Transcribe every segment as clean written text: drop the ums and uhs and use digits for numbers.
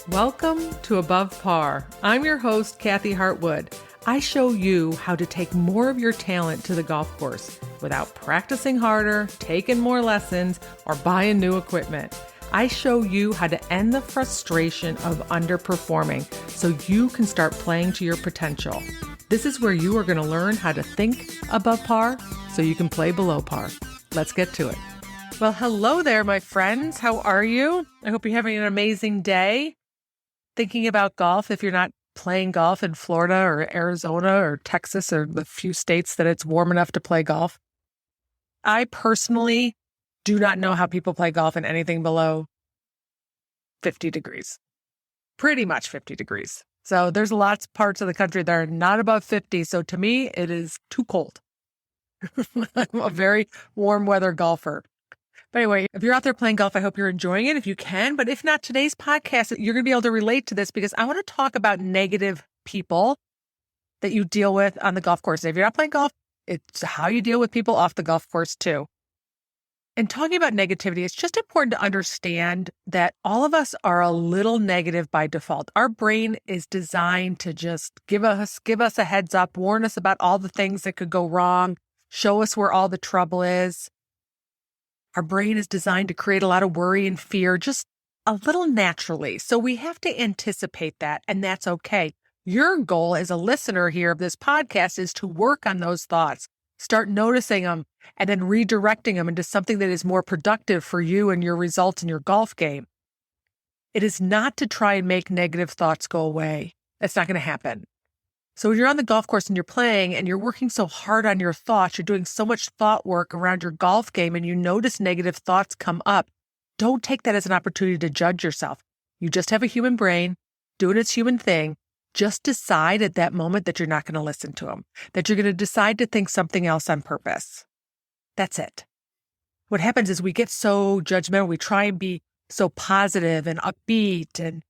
Welcome to Above Par. I'm your host, Kathy Hartwood. I show you how to take more of your talent to the golf course without practicing harder, taking more lessons, or buying new equipment. I show you how to end the frustration of underperforming so you can start playing to your potential. This is where you are going to learn how to think above par so you can play below par. Let's get to it. Well, hello there, my friends. How are you? I hope you're having an amazing day. Thinking about golf, if you're not playing golf in Florida or Arizona or Texas or the few states that it's warm enough to play golf. I personally do not know how people play golf in anything below 50 degrees. Pretty much 50 degrees. So there's lots of parts of the country that are not above 50. So to me, it is too cold. I'm a very warm weather golfer. But anyway, if you're out there playing golf, I hope you're enjoying it if you can. But if not, today's podcast, you're going to be able to relate to this because I want to talk about negative people that you deal with on the golf course. And if you're not playing golf, it's how you deal with people off the golf course too. And talking about negativity, it's just important to understand that all of us are a little negative by default. Our brain is designed to just give us a heads up, warn us about all the things that could go wrong, show us where all the trouble is. Our brain is designed to create a lot of worry and fear just a little naturally. So we have to anticipate that, and that's okay. Your goal as a listener here of this podcast is to work on those thoughts, start noticing them, and then redirecting them into something that is more productive for you and your results in your golf game. It is not to try and make negative thoughts go away. That's not going to happen. So when you're on the golf course and you're playing and you're working so hard on your thoughts, you're doing so much thought work around your golf game and you notice negative thoughts come up, don't take that as an opportunity to judge yourself. You just have a human brain doing its human thing. Just decide at that moment that you're not going to listen to them, that you're going to decide to think something else on purpose. That's it. What happens is we get so judgmental. We try and be so positive and upbeat, and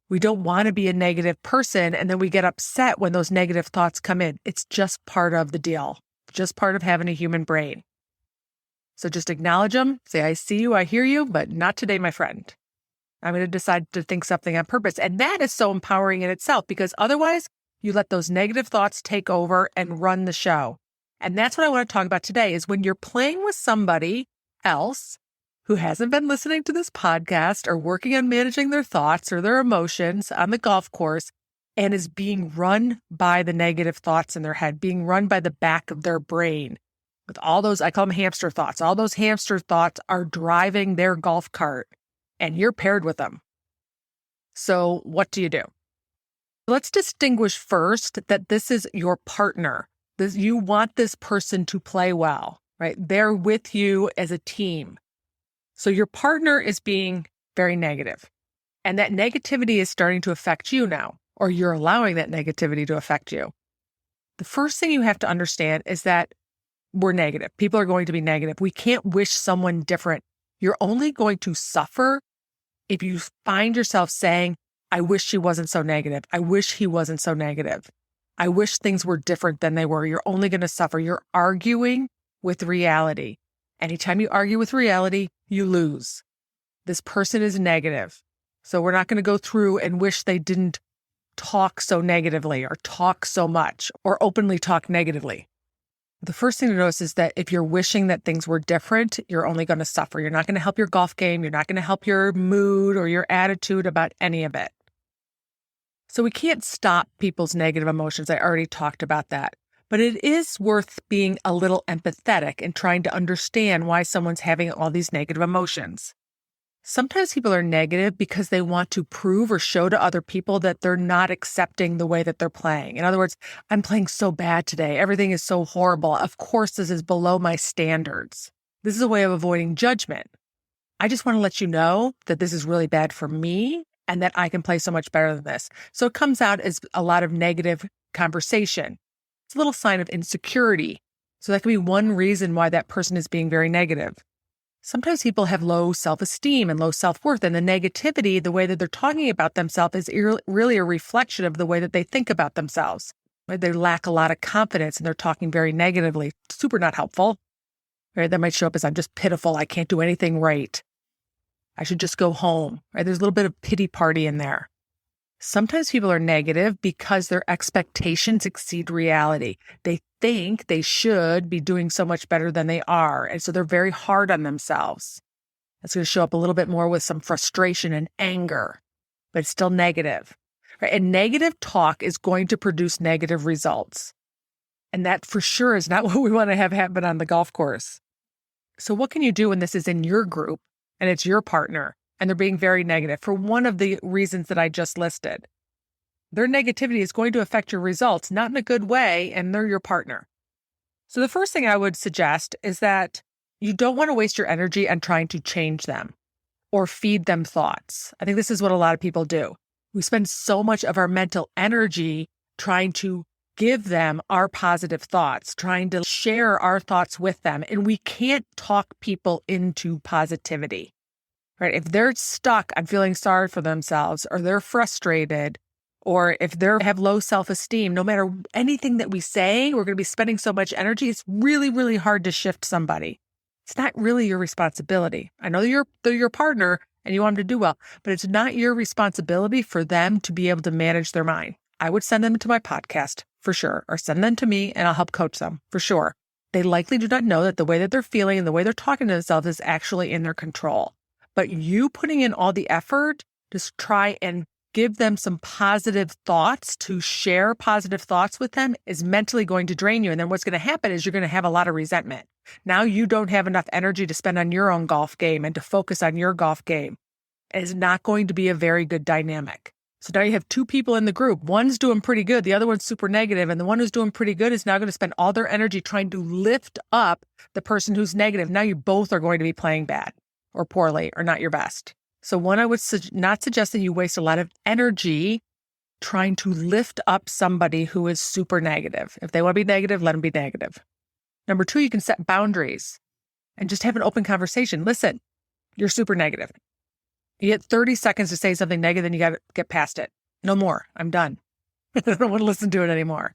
we don't want to be a negative person, and then we get upset when those negative thoughts come in. It's just part of the deal, just part of having a human brain. So just acknowledge them, say, I see you, I hear you, but not today, my friend. I'm going to decide to think something on purpose. And that is so empowering in itself because otherwise you let those negative thoughts take over and run the show. And that's what I want to talk about today is when you're playing with somebody else who hasn't been listening to this podcast or working on managing their thoughts or their emotions on the golf course and is being run by the negative thoughts in their head, being run by the back of their brain with all those, I call them hamster thoughts. All those hamster thoughts are driving their golf cart and you're paired with them. So what do you do? Let's distinguish first that this is your partner. You want this person to play well, right? They're with you as a team. So your partner is being very negative, and that negativity is starting to affect you now, or you're allowing that negativity to affect you. The first thing you have to understand is that we're negative. People are going to be negative. We can't wish someone different. You're only going to suffer if you find yourself saying, I wish she wasn't so negative. I wish he wasn't so negative. I wish things were different than they were. You're only going to suffer. You're arguing with reality. Anytime you argue with reality, you lose. This person is negative. So we're not going to go through and wish they didn't talk so negatively or talk so much or openly talk negatively. The first thing to notice is that if you're wishing that things were different, you're only going to suffer. You're not going to help your golf game. You're not going to help your mood or your attitude about any of it. So we can't stop people's negative emotions. I already talked about that. But it is worth being a little empathetic and trying to understand why someone's having all these negative emotions. Sometimes people are negative because they want to prove or show to other people that they're not accepting the way that they're playing. In other words, I'm playing so bad today. Everything is so horrible. Of course, this is below my standards. This is a way of avoiding judgment. I just want to let you know that this is really bad for me and that I can play so much better than this. So it comes out as a lot of negative conversation. It's a little sign of insecurity. So that could be one reason why that person is being very negative. Sometimes people have low self-esteem and low self-worth, and the negativity, the way that they're talking about themselves is really a reflection of the way that they think about themselves. Right? They lack a lot of confidence and they're talking very negatively. Super not helpful. Right? That might show up as I'm just pitiful. I can't do anything right. I should just go home. Right? There's a little bit of pity party in there. Sometimes people are negative because their expectations exceed reality. They think they should be doing so much better than they are. And so they're very hard on themselves. That's going to show up a little bit more with some frustration and anger, but it's still negative. Right? And negative talk is going to produce negative results. And that for sure is not what we want to have happen on the golf course. So what can you do when this is in your group and it's your partner and they're being very negative for one of the reasons that I just listed? Their negativity is going to affect your results, not in a good way, and they're your partner. So the first thing I would suggest is that you don't want to waste your energy on trying to change them or feed them thoughts. I think this is what a lot of people do. We spend so much of our mental energy trying to give them our positive thoughts, trying to share our thoughts with them. And we can't talk people into positivity, right? If they're stuck on feeling sorry for themselves, or they're frustrated, or if they have low self-esteem, no matter anything that we say, we're going to be spending so much energy. It's really, really hard to shift somebody. It's not really your responsibility. I know they're your partner and you want them to do well, but it's not your responsibility for them to be able to manage their mind. I would send them to my podcast for sure, or send them to me and I'll help coach them for sure. They likely do not know that the way that they're feeling and the way they're talking to themselves is actually in their control. But you putting in all the effort to try and give them some positive thoughts, to share positive thoughts with them, is mentally going to drain you. And then what's going to happen is you're going to have a lot of resentment. Now you don't have enough energy to spend on your own golf game and to focus on your golf game. It is not going to be a very good dynamic. So now you have two people in the group. One's doing pretty good. The other one's super negative. And the one who's doing pretty good is now going to spend all their energy trying to lift up the person who's negative. Now you both are going to be playing bad or poorly or not your best. So one, I would not suggest that you waste a lot of energy trying to lift up somebody who is super negative. If they want to be negative, let them be negative. Number two, you can set boundaries and just have an open conversation. Listen, you're super negative. You get 30 seconds to say something negative, then you got to get past it. No more. I'm done. I don't want to listen to it anymore.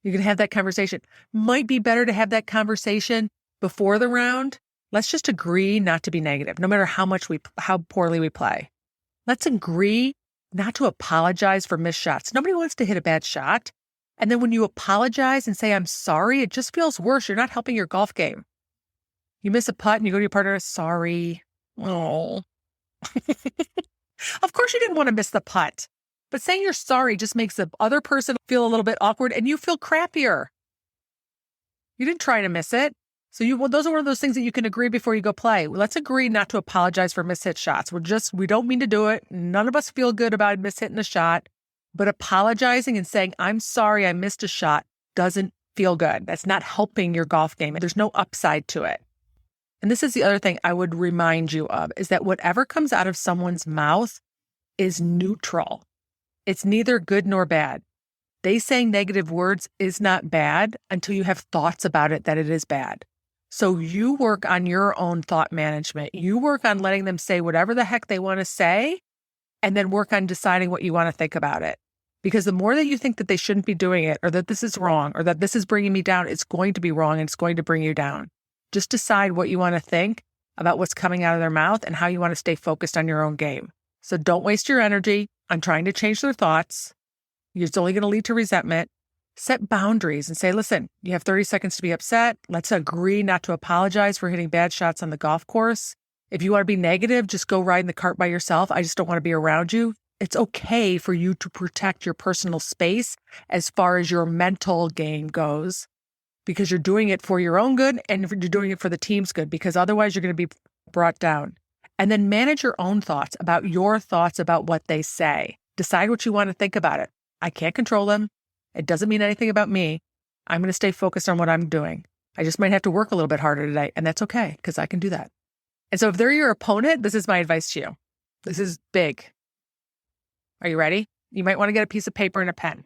You can have that conversation. Might be better to have that conversation before the round. Let's just agree not to be negative, no matter how poorly we play. Let's agree not to apologize for missed shots. Nobody wants to hit a bad shot. And then when you apologize and say, I'm sorry, it just feels worse. You're not helping your golf game. You miss a putt and you go to your partner, sorry. Oh. Of course you didn't want to miss the putt, but saying you're sorry just makes the other person feel a little bit awkward and you feel crappier. You didn't try to miss it. So those are one of those things that you can agree before you go play. Let's agree not to apologize for mishit shots. We don't mean to do it. None of us feel good about mishitting a shot, but apologizing and saying, I'm sorry I missed a shot doesn't feel good. That's not helping your golf game. There's no upside to it. And this is the other thing I would remind you of, is that whatever comes out of someone's mouth is neutral. It's neither good nor bad. They saying negative words is not bad until you have thoughts about it that it is bad. So you work on your own thought management. You work on letting them say whatever the heck they want to say, and then work on deciding what you want to think about it. Because the more that you think that they shouldn't be doing it, or that this is wrong, or that this is bringing me down, it's going to be wrong and it's going to bring you down. Just decide what you want to think about what's coming out of their mouth and how you want to stay focused on your own game. So don't waste your energy on trying to change their thoughts. It's only going to lead to resentment. Set boundaries and say, listen, you have 30 seconds to be upset. Let's agree not to apologize for hitting bad shots on the golf course. If you want to be negative, just go ride in the cart by yourself. I just don't want to be around you. It's okay for you to protect your personal space as far as your mental game goes, because you're doing it for your own good and you're doing it for the team's good, because otherwise you're going to be brought down. And then manage your own thoughts about what they say. Decide what you want to think about it. I can't control them. It doesn't mean anything about me. I'm going to stay focused on what I'm doing. I just might have to work a little bit harder today, and that's okay because I can do that. And so if they're your opponent, this is my advice to you. This is big. Are you ready? You might want to get a piece of paper and a pen.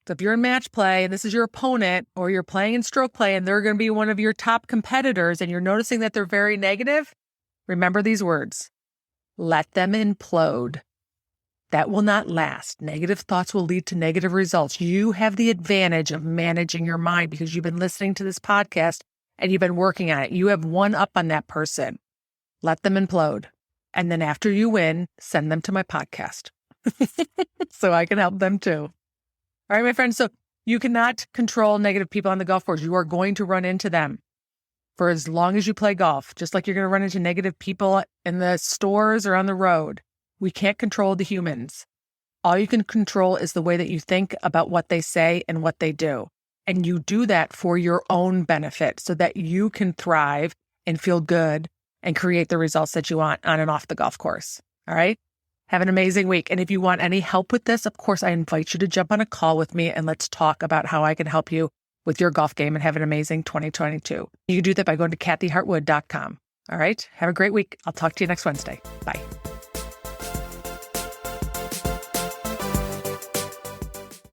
So if you're in match play and this is your opponent, or you're playing in stroke play and they're going to be one of your top competitors and you're noticing that they're very negative, remember these words. Let them implode. That will not last. Negative thoughts will lead to negative results. You have the advantage of managing your mind because you've been listening to this podcast and you've been working on it. You have one up on that person. Let them implode. And then after you win, send them to my podcast. so I can help them too. All right, my friends. So you cannot control negative people on the golf course. You are going to run into them for as long as you play golf, just like you're going to run into negative people in the stores or on the road. We can't control the humans. All you can control is the way that you think about what they say and what they do. And you do that for your own benefit so that you can thrive and feel good and create the results that you want on and off the golf course. All right? Have an amazing week. And if you want any help with this, of course, I invite you to jump on a call with me and let's talk about how I can help you with your golf game and have an amazing 2022. You can do that by going to kathyhartwood.com. All right? Have a great week. I'll talk to you next Wednesday. Bye.